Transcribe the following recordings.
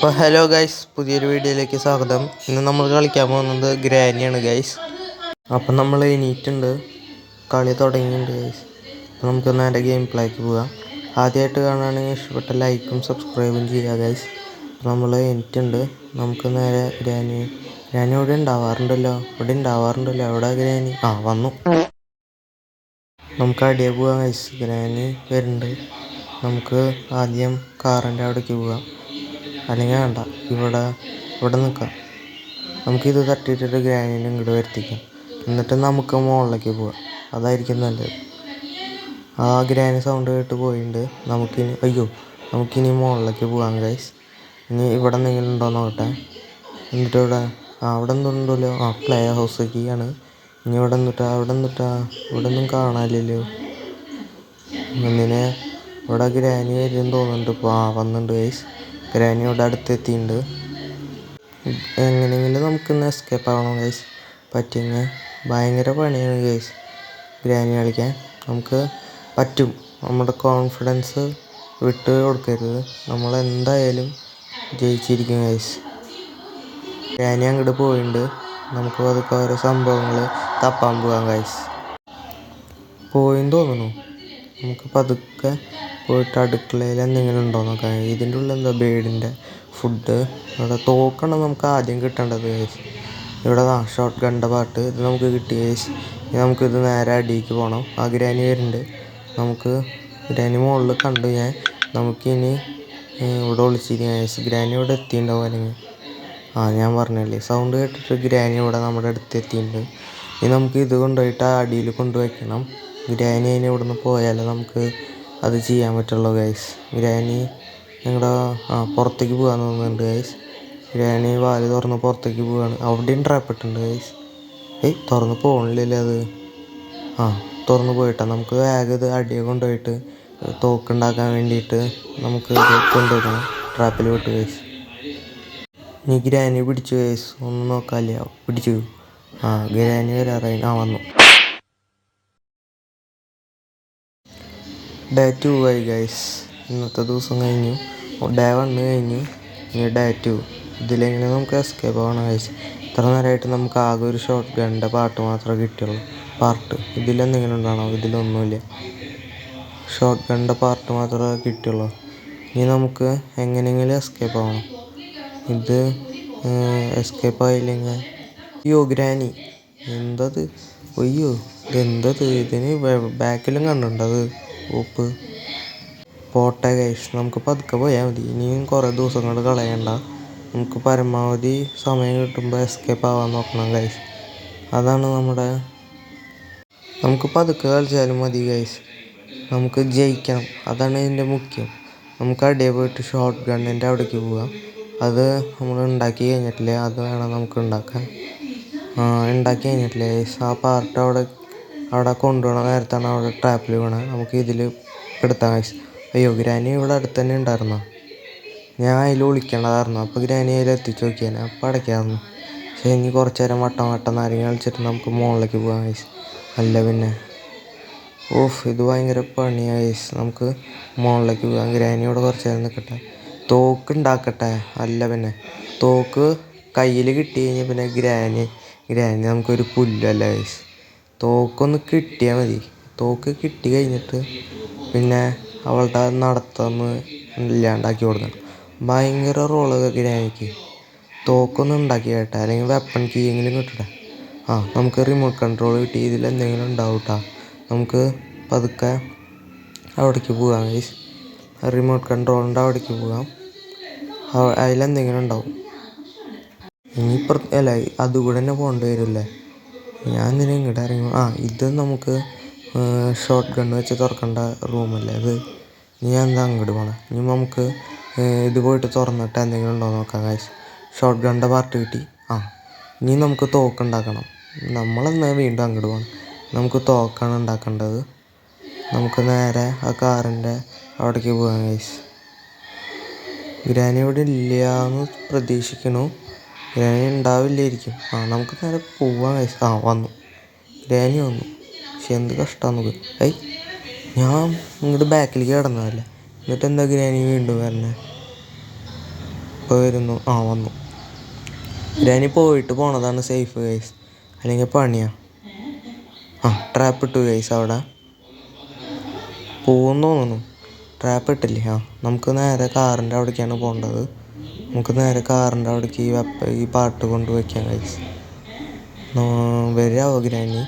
അപ്പോൾ hello guys, പുതിയൊരു വീഡിയോയിലേക്ക് സ്വാഗതം. ഇന്ന് നമ്മൾ കളിക്കാൻ പോകുന്നത് ഗ്രാനിയാണ് ഗൈസ്. അപ്പം നമ്മൾ എണീറ്റുണ്ട്, കളി തുടങ്ങിയിട്ടുണ്ട് ഗൈസ്. അപ്പോൾ നമുക്ക് നേരെ ഗെയിം പ്ലേക്ക് പോകാം. ആദ്യമായിട്ട് കാണുകയാണെങ്കിൽ ഇഷ്ടപ്പെട്ട ലൈക്കും സബ്സ്ക്രൈബും ചെയ്യുക ഗൈസ്. അപ്പോൾ നമ്മൾ എണീറ്റുണ്ട്, നമുക്ക് നേരെ ഗ്രാനി ഇവിടെ ഉണ്ടാവാറുണ്ടല്ലോ അവിടെ ഗ്രാനി വന്നു. നമുക്ക് അടിയെ പോകാം ഗൈസ്. ഗ്രാനി വരുന്നുണ്ട്. നമുക്ക് ആദ്യം കാറിൻ്റെ അവിടേക്ക് പോകാം, അല്ലെങ്കിൽ വേണ്ട, ഇവിടെ നിൽക്കാം. നമുക്കിത് തട്ടിയിട്ടിട്ട് ഗ്രാനീനെ ഇങ്ങോട്ട് വരുത്തിക്കാം. എന്നിട്ട് നമുക്ക് മുകളിലേക്ക് പോവാം, അതായിരിക്കും നല്ലത്. ആ ഗ്രാനി സൗണ്ട് കേട്ട് പോയിട്ടുണ്ട്. നമുക്കിനി മുകളിലേക്ക് പോകാം ഗൈസ്. ഇനി ഇവിടെ എന്തെങ്കിലും ഉണ്ടോ നോക്കട്ടെ. എന്നിട്ട് അവിടെ എന്തുണ്ടല്ലോ, പ്ലേ ഹൗസ് കീയാണ്. ഇനി ഇവിടെ ഇവിടെ ഒന്നും കാണാനില്ലല്ലോ. ഇവിടെ ഗ്രാനി വരും തോന്നുന്നുണ്ട്. ഇപ്പോൾ വന്നിട്ടുണ്ട് ഗൈസ്. ഗ്രാനി ഇവിടെ അടുത്തെത്തിയിട്ടുണ്ട്. എങ്ങനെയെങ്കിലും നമുക്കിന്ന് എസ്കേപ്പ് ആവണം ഗൈസ്. പറ്റിയെങ്കിൽ ഭയങ്കര പണിയാണ് ഗൈസ് ഗ്രാനി കളിക്കാൻ. നമുക്ക് പറ്റും. നമ്മുടെ കോൺഫിഡൻസ് വിട്ട് കൊടുക്കരുത്. നമ്മളെന്തായാലും ജയിച്ചിരിക്കും ഗൈസ്. ഗ്രാനി അങ്ങോട്ട് പോയിട്ടുണ്ട്. നമുക്ക് അതൊക്കെ ഓരോ സംഭവങ്ങൾ തപ്പാൻ പോകാം ഗൈസ്. പോയെന്ന് തോന്നുന്നു. നമുക്ക് പതുക്കെ പോയിട്ട് അടുക്കളയിൽ എന്തെങ്കിലും ഉണ്ടോ നോക്കാം. ഇതിൻ്റെ ഉള്ളിൽ എന്താ ബേഡിൻ്റെ ഫുഡ്. ഇവിടെ തോക്കണം നമുക്ക് ആദ്യം കിട്ടേണ്ടത് ഗൈസ്. ഇവിടെ ഷോട്ട് ഗണ്ണിൻ്റെ പാട്ട് ഇത് നമുക്ക് കിട്ടി ഗൈസ്. നമുക്കിത് നേരെ അടിയിലേക്ക് പോകണം. ആ ഗ്രാനി വരുന്നുണ്ട്. നമുക്ക് ഗ്രാനി മുകളിൽ കണ്ടു ഞാൻ. നമുക്കിനി ഇവിടെ ഒളിച്ചിരിക്കാം ഗൈസ്. ഗ്രാനി ഇവിടെ എത്തിയിട്ടുണ്ടാവും. അല്ലെങ്കിൽ ഞാൻ പറഞ്ഞല്ലേ, സൗണ്ട് കേട്ടിട്ട് ഗ്രാനി ഇവിടെ നമ്മുടെ അടുത്ത് എത്തിയിട്ടുണ്ട്. ഇനി നമുക്ക് ഇത് കൊണ്ടുപോയിട്ട് ആ അടിയിൽ കൊണ്ടുവയ്ക്കണം. ഗ്രാനി അതിന് ഇവിടെ നിന്ന് പോയാലേ നമുക്ക് അത് ചെയ്യാൻ പറ്റുള്ളൂ ഗൈസ്. ഗ്രാനി ഞങ്ങളുടെ പുറത്തേക്ക് പോകാൻ തോന്നുന്നുണ്ട് ഗൈസ്. ഗ്രാനി വാല് തുറന്ന് പുറത്തേക്ക് പോവുകയാണ്. അവിടെയും ട്രാപ്പിട്ടുണ്ട് ഗൈസ്. തുറന്ന് പോകണില്ലല്ലേ അത്. തുറന്ന് പോയിട്ടാണ്. നമുക്ക് വേഗം ഇത് അടിയെ കൊണ്ടുപോയിട്ട് തോക്കുണ്ടാക്കാൻ വേണ്ടിയിട്ട് നമുക്ക് ഇത് കൊണ്ടുവയ്ക്കണം. ട്രാപ്പിൽ വിട്ട് ഗൈസ്. ഇനി ഗ്രാനി പിടിച്ചു ഗൈസ്. ഒന്നും നോക്കാല്ല, പിടിച്ചു. ഗ്രാനി വരാറായി. വന്നു. ഡേ 2 ആയി ഗൈസ്. ഇന്നത്തെ ദിവസം കഴിഞ്ഞു. ഡേ 1 കഴിഞ്ഞു. ഇനി ഡേ 2. ഇതിലെങ്ങനെ നമുക്ക് എസ്കേപ്പ് ആവണം ഗൈസ്. ഇത്ര നേരമായിട്ട് നമുക്ക് ആകെ ഒരു ഷോട്ട് ഗണ്ണിൻ്റെ പാട്ട് മാത്രമേ കിട്ടിയുള്ളൂ. ഇതിലെന്തെങ്കിലും ഉണ്ടാണോ? ഇതിലൊന്നുമില്ല. ഷോട്ട് ഗണ്ണിൻ്റെ പാർട്ട് മാത്രമേ കിട്ടിയുള്ളൂ. ഇനി നമുക്ക് എങ്ങനെയെങ്കിലും എസ്കേപ്പ് ആവണം. ഇത് എസ്കേപ്പ് ആയില്ലെങ്കിൽ ഗ്രാനി എന്തത്? ഇതെന്തത്? ഇതിന് ബാക്കിലും കണ്ടുണ്ടത് ഉപ്പ്. പോട്ടെ ഗൈസ്, നമുക്ക് പതുക്കെ പോയാൽ മതി. ഇനിയും കുറേ ദിവസങ്ങൾ കളയണ്ട. നമുക്ക് പരമാവധി സമയം കിട്ടുമ്പോൾ എസ്കേപ്പ് ആവാൻ നോക്കണം ഗൈസ്. അതാണ് നമുക്ക് പതുക്കെ കളിച്ചാലും മതി ഗൈസ്. നമുക്ക് ജയിക്കണം, അതാണ് ഇതിൻ്റെ മുഖ്യം. നമുക്ക് അടിയെ പോയിട്ട് ഷോട്ട് ഗണ്ണിൻ്റെ അവിടേക്ക് പോവാം. അത് നമ്മൾ ഉണ്ടാക്കി കഴിഞ്ഞിട്ടില്ലേ, അത് വേണം നമുക്ക് ഉണ്ടാക്കാൻ. ഉണ്ടാക്കി കഴിഞ്ഞിട്ടില്ലേ ഗൈസ്. ആ പാർട്ട് അവിടെ കൊണ്ടുപോകണ നേരത്താണ് അവിടെ ട്രാപ്പിൽ വീണത്. നമുക്ക് ഇതിൽ എടുത്താൽ ഗൈസ്. ഗ്രാനി ഇവിടെ അടുത്ത് തന്നെ ഉണ്ടായിരുന്നോ? ഞാൻ അതിൽ വിളിക്കേണ്ടതായിരുന്നു. അപ്പോൾ ഗ്രാനി അതിൽ എത്തിച്ച് നോക്കിയാൽ അപ്പോൾ അടയ്ക്കായിരുന്നു. പക്ഷേ ഇനി കുറച്ച് നേരം വട്ടം നാരങ്ങ കളിച്ചിട്ട് നമുക്ക് മുകളിലേക്ക് പോകാം ഗൈസ്. അല്ല പിന്നെ ഇത് ഭയങ്കര പണിയാണ് ഗൈസ്. നമുക്ക് മുകളിലേക്ക് പോകാം. ഗ്രാനി ഇവിടെ കുറച്ച് നേരം നിൽക്കട്ടെ, തോക്ക് ഉണ്ടാക്കട്ടെ. അല്ല പിന്നെ തോക്ക് കയ്യിൽ കിട്ടി കഴിഞ്ഞാൽ പിന്നെ ഗ്രാനി നമുക്കൊരു പുല്ലല്ല ഗൈസ്. തോക്കൊന്ന് കിട്ടിയാൽ മതി. തോക്ക് കിട്ടി കഴിഞ്ഞിട്ട് പിന്നെ അവളുടെ നടത്തമൊന്ന് ഇല്ലാണ്ടാക്കി കൊടുക്കണം. ഭയങ്കര റോള് ഗ്രാനിക്ക്. തോക്കൊന്നും ഉണ്ടാക്കി കേട്ടെ, അല്ലെങ്കിൽ വെപ്പൺ കീയെങ്കിലും കിട്ടട്ടെ. നമുക്ക് റിമോട്ട് കൺട്രോൾ കിട്ടി. ഇതിലെന്തെങ്കിലും ഉണ്ടാവും കേട്ടോ. നമുക്ക് പതുക്കെ അവിടേക്ക് പോകാം ഗൈസ്. റിമോട്ട് കൺട്രോളിൻ്റെ അവിടേക്ക് പോകാം. അതിലെന്തെങ്കിലും ഉണ്ടാവും. ഇനിയിപ്പോൾ അതുകൂടെ തന്നെ പോകേണ്ടി വരില്ലേ. ഞാൻ ഇതിന് ഇങ്ങോട്ട് ഇറങ്ങി. ഇത് നമുക്ക് ഷോട്ട് ഗണ്ണ് വെച്ച് തുറക്കേണ്ട റൂമല്ലേ അത്. ഞാൻ എന്താ അങ്ങോട്ട് പോകണം. ഇനി നമുക്ക് ഇത് പോയിട്ട് തുറന്നിട്ട് എന്തെങ്കിലും ഉണ്ടോ നോക്കാം ഗൈസ്. ഷോട്ട് ഗണ്ണിൻ്റെ പാർട്ട് കിട്ടി. ഇനി നമുക്ക് തോക്കുണ്ടാക്കണം. നമ്മളെന്നാൽ വീണ്ടും അങ്ങോട്ട് പോകണം. നമുക്ക് തോക്കാണ് ഉണ്ടാക്കേണ്ടത്. നമുക്ക് നേരെ ആ കാറിൻ്റെ അവിടേക്ക് പോകാം ഗൈസ്. ഗ്രാനി ഇവിടെ ഇല്ല എന്ന് പ്രതീക്ഷിക്കണു. ഗ്രാനി ഉണ്ടാവില്ലായിരിക്കും. നമുക്ക് നേരെ പോവാം ഗൈസ്. വന്നു. ഗ്രാനി വന്നു. പക്ഷെ എന്ത് കഷ്ടമാണ് നോക്ക്. ഞാൻ ഇങ്ങോട്ട് ബാക്കിലേക്ക് കിടന്നതല്ലേ. എന്നിട്ട് എന്താ ഗ്രാനി വീണ്ടും വരണേ? ഇപ്പോൾ വരുന്നു. ആ വന്നു. ഗ്രാനി പോയിട്ട് പോണതാണ് സേഫ് ഗൈസ്, അല്ലെങ്കിൽ പണിയാ. ആ ട്രാപ്പ് ഇട്ടു ഗൈസ്, അവിടെ പോകുന്നു തോന്നുന്നു. ട്രാപ്പ് ഇട്ടില്ലേ? ആ നമുക്ക് നേരെ കാറിൻ്റെ അവിടേക്കാണ് പോകേണ്ടത്. നമുക്ക് നേരെ കാറിൻ്റെ അവിടേക്ക് ഈ പാട്ട് കൊണ്ട് വയ്ക്കാം ഗൈസ്. വരാവോ ഗ്രാനി?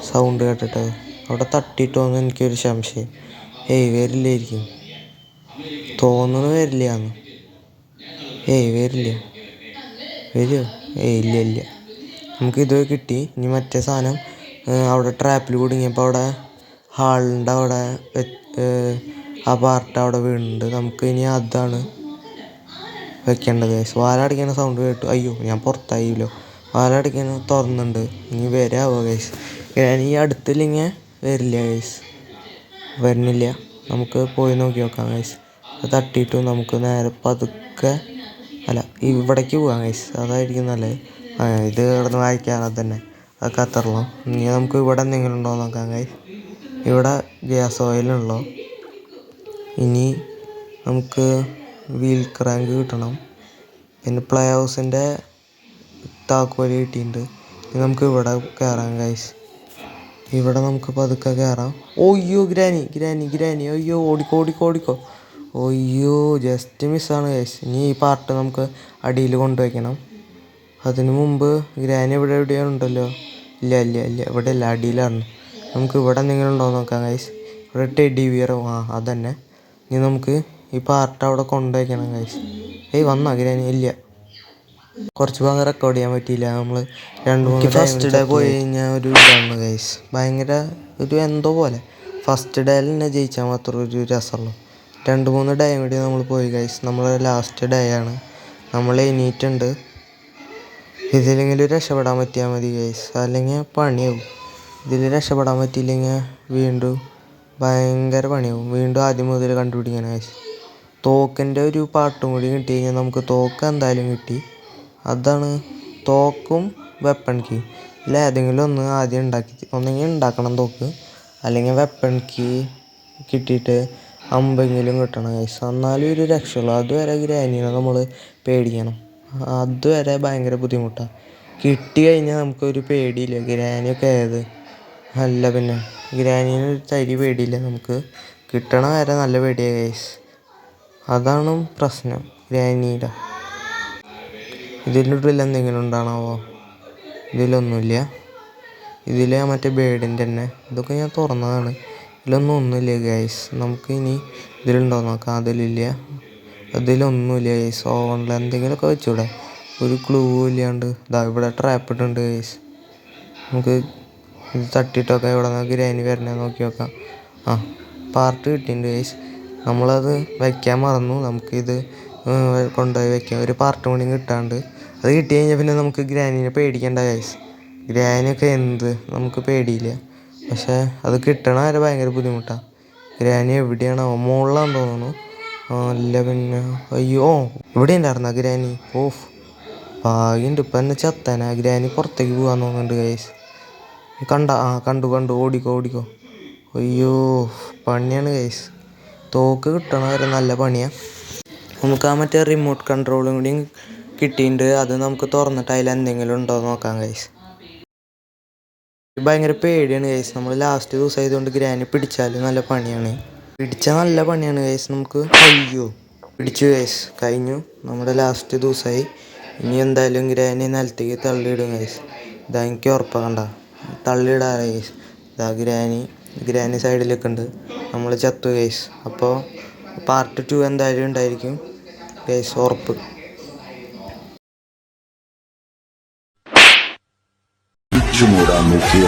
സൗണ്ട് കേട്ടിട്ട് അവിടെ തട്ടിയിട്ടോന്ന് എനിക്കൊരു സംശയം. വരില്ലായിരിക്കും തോന്നുന്നു. വരില്ലാന്ന്. വരില്ല. വരുമോ? ഇല്ല ഇല്ല. നമുക്കിത് കിട്ടി. ഇനി മറ്റേ സാധനം അവിടെ ട്രാപ്പിൽ കുടുങ്ങിയപ്പോൾ അവിടെ ഹാളിൻ്റെ അവിടെ ആ പാർട്ട് അവിടെ വീണുണ്ട്. നമുക്ക് ഇനി അതാണ് വെക്കേണ്ടത്. വാലടയ്ക്കുന്ന സൗണ്ട് കേട്ടു. അയ്യോ, ഞാൻ പുറത്തായില്ലോ. വാലടയ്ക്കുന്ന തുറന്നുണ്ട്. ഇനി വരാവോ ഗൈസ്? ഞാൻ ഈ അടുത്തില്ലെങ്കിൽ വരില്ല ഗൈസ്, വരുന്നില്ല. നമുക്ക് പോയി നോക്കി നോക്കാം ഗൈസ്. അത് തട്ടിയിട്ട് നമുക്ക് നേരെ പതുക്കെ ഇവിടേക്ക് പോകാം ഗൈസ്, അതായിരിക്കും നല്ലത്. ഇത് കിടന്ന് വായിക്കാതെ തന്നെ അതൊക്കെ അത്രയുള്ളൂ. ഇനി നമുക്ക് ഇവിടെ എന്തെങ്കിലും ഉണ്ടോ നോക്കാം ഗൈസ്. ഇവിടെ ഗ്യാസ് ഓയിലുള്ളൂ. ഇനി നമുക്ക് വീൽ ക്രാങ്ക് കിട്ടണം. പിന്നെ പ്ലേ ഹൗസിൻ്റെ താക്കോല് കിട്ടിയിട്ടുണ്ട്. ഇനി നമുക്ക് ഇവിടെ കയറാം ഗൈസ്. ഇവിടെ നമുക്ക് പതുക്കെ കയറാം. ഓയ്യോ ഗ്രാനി ഗ്രാനി ഗ്രാനി, അയ്യോ ഓടിക്കോ ഓടിക്കോ ഓടിക്കോ. അയ്യോ ജസ്റ്റ് മിസ്സാണ് ഗൈസ്. ഇനി ഈ പാർട്ട് നമുക്ക് അടിയിൽ കൊണ്ടുവയ്ക്കണം. അതിന് മുമ്പ് ഗ്രാനി എവിടെയോ ഉണ്ടല്ലോ. ഇല്ല ഇല്ല ഇല്ല, ഇവിടെ ഇല്ല, അടിയിലാണ്. നമുക്ക് ഇവിടെ എന്തെങ്കിലും ഉണ്ടോ നോക്കാം ഗൈസ്. ഇവിടെ ടെഡി ബിയറോ? ആ അതന്നെ. ഇനി നമുക്ക് ഈ പാർട്ട് അവിടെ കൊണ്ടുവയ്ക്കണം ഗൈസ്. വന്നോ ഗ്രാനി? ഇല്ല, കുറച്ച് ഭാഗം റെക്കോർഡ് ചെയ്യാൻ പറ്റിയില്ല. നമ്മൾ 2-3 ഫസ്റ്റ് ഡേ പോയി കഴിഞ്ഞാൽ ഒരു ഇതാണ് ഗൈസ്, ഭയങ്കര ഒരു എന്തോ പോലെ. ഫസ്റ്റ് ഡേയിൽ തന്നെ ജയിച്ചാൽ മാത്രം ഒരു രസമുള്ളൂ. 2-3 ഡേ കൂടി നമ്മൾ പോയി ഗൈസ്. നമ്മൾ ലാസ്റ്റ് ഡേ ആണ്. നമ്മൾ എണീറ്റുണ്ട്. ഇതിലെങ്കിലും രക്ഷപ്പെടാൻ പറ്റിയാൽ മതി ഗൈസ്, അല്ലെങ്കിൽ പണിയാവും. ഇതിൽ രക്ഷപ്പെടാൻ പറ്റിയില്ലെങ്കിൽ വീണ്ടും ഭയങ്കര പണിയാവും. വീണ്ടും ആദ്യം മുതൽ കണ്ടുപിടിക്കണം ഗൈസ്. തോക്കിൻ്റെ ഒരു പാട്ടും കൂടി കിട്ടി കഴിഞ്ഞാൽ നമുക്ക് തോക്ക് എന്തായാലും കിട്ടി. അതാണ് തോക്കും വെപ്പൺ കീ. ഇല്ല, ഏതെങ്കിലും ഒന്ന് ആദ്യം ഒന്നെങ്കിൽ ഉണ്ടാക്കണം തോക്ക്, അല്ലെങ്കിൽ വെപ്പൺ കീ കിട്ടിയിട്ട് അമ്പെങ്കിലും കിട്ടണം ഗൈസ്. എന്നാലും ഒരു രക്ഷയുള്ളൂ. അതുവരെ ഗ്രാനീനെ നമ്മൾ പേടിക്കണം. അതുവരെ ഭയങ്കര ബുദ്ധിമുട്ടാണ്. കിട്ടി കഴിഞ്ഞാൽ നമുക്കൊരു പേടിയില്ല. ഗ്രാനിയൊക്കെ അല്ല, പിന്നെ ഗ്രാനീനെ ഒരു തരി പേടിയില്ല. നമുക്ക് കിട്ടണ വരെ നല്ല പേടിയാണ് ഗൈസ്. അതാണ് പ്രശ്നം ഗ്രാനിയുടെ. ഇതിൻ്റെ ഉള്ളിൽ എന്തെങ്കിലും ഉണ്ടാണാവോ? ഇതിലൊന്നുമില്ല. ഇതിൽ മറ്റേ ബേഡിൻ്റെ തന്നെ, ഇതൊക്കെ ഞാൻ തുറന്നതാണ്. ഒന്നുമില്ല ഗൈസ്. നമുക്ക് ഇനി ഇതിലുണ്ടോ നോക്കാം. അതിലില്ല, അതിലൊന്നുമില്ല ഗൈസ്. ഓവണിൽ എന്തെങ്കിലുമൊക്കെ വെച്ചൂടെ? ഒരു ക്ലൂ ഇല്ലാണ്ട്. ഇവിടെ ട്രാപ്പ് ഇട്ടുണ്ട് ഗൈസ്. നമുക്ക് ഇത് തട്ടിയിട്ടൊക്കെ ഇവിടെ നിന്ന് ഗ്രാനി വരണേ നോക്കി നോക്കാം. ആ പാർട്ട് കിട്ടിയിട്ടുണ്ട് ഗൈസ്. നമ്മളത് വയ്ക്കാൻ മറന്നു. നമുക്കിത് കൊണ്ടുപോയി വയ്ക്കാം. ഒരു പാർട്ട് കൂടി കിട്ടാണ്ട്. അത് കിട്ടി കഴിഞ്ഞാൽ പിന്നെ നമുക്ക് ഗ്രാനീനെ പേടിക്കേണ്ട ഗൈസ്. ഗ്രാനിയൊക്കെ നമുക്ക് പേടിയില്ല. പക്ഷേ അത് കിട്ടണ വരെ ഭയങ്കര ബുദ്ധിമുട്ടാണ്. ഗ്രാനി എവിടെയാണോ? മുകളിലാണെന്ന് തോന്നുന്നു. അല്ല പിന്നെ അയ്യോ, ഇവിടെ ഉണ്ടായിരുന്ന ഗ്രാനി. ഓഫ്, ഭാഗ്യമുണ്ട്. ഇപ്പം എന്നെ ചത്തന. ഗ്രാനി പുറത്തേക്ക് പോകാൻ തോന്നുന്നുണ്ട് ഗൈസ്. കണ്ടു. ഓടിക്കോ. അയ്യോ പണിയാണ് ഗൈസ്. തോക്ക് കിട്ടണ വരെ നല്ല പണിയാണ്. നമുക്ക് ആ മറ്റേ റിമോട്ട് കൺട്രോളും കൂടി കിട്ടിയിട്ടുണ്ട്. അത് നമുക്ക് തുറന്നിട്ട് അതിൽ എന്തെങ്കിലും ഉണ്ടോ നോക്കാം ഗൈസ്. ഭയങ്കര പേടിയാണ് ഗൈസ്. നമ്മൾ ലാസ്റ്റ് ദിവസം ആയതുകൊണ്ട് ഗ്രാനി പിടിച്ചാൽ നല്ല പണിയാണ്. ഗൈസ്. നമുക്ക് അയ്യോ പിടിച്ചു ഗൈസ്. കഴിഞ്ഞു, നമ്മുടെ ലാസ്റ്റ് ദിവസമായി. ഇനി എന്തായാലും ഗ്രാനി നിലത്തേക്ക് തള്ളിയിടും ഗൈസ്. ഇതാ എനിക്ക് ഉറപ്പാകണ്ട, തള്ളിയിടാറ് ഗൈസ്. ഇതാ ഗ്രാനി സൈഡിലൊക്കെ ഉണ്ട്. നമ്മൾ ചത്തു ഗൈസ്. അപ്പോൾ പാർട്ട് 2 എന്തായാലും ഉണ്ടായിരിക്കും ഗൈസ്, ഉറപ്പ്. മൂടാൻ നോക്കിയ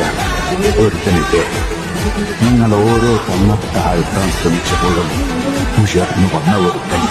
ഒരുത്തനിട്ട് നിങ്ങൾ ഓരോ തന്നത്താഴ്ത്താൻ ശ്രമിച്ചപ്പോഴും ഉയർന്നു വന്ന ഒരുത്തൻ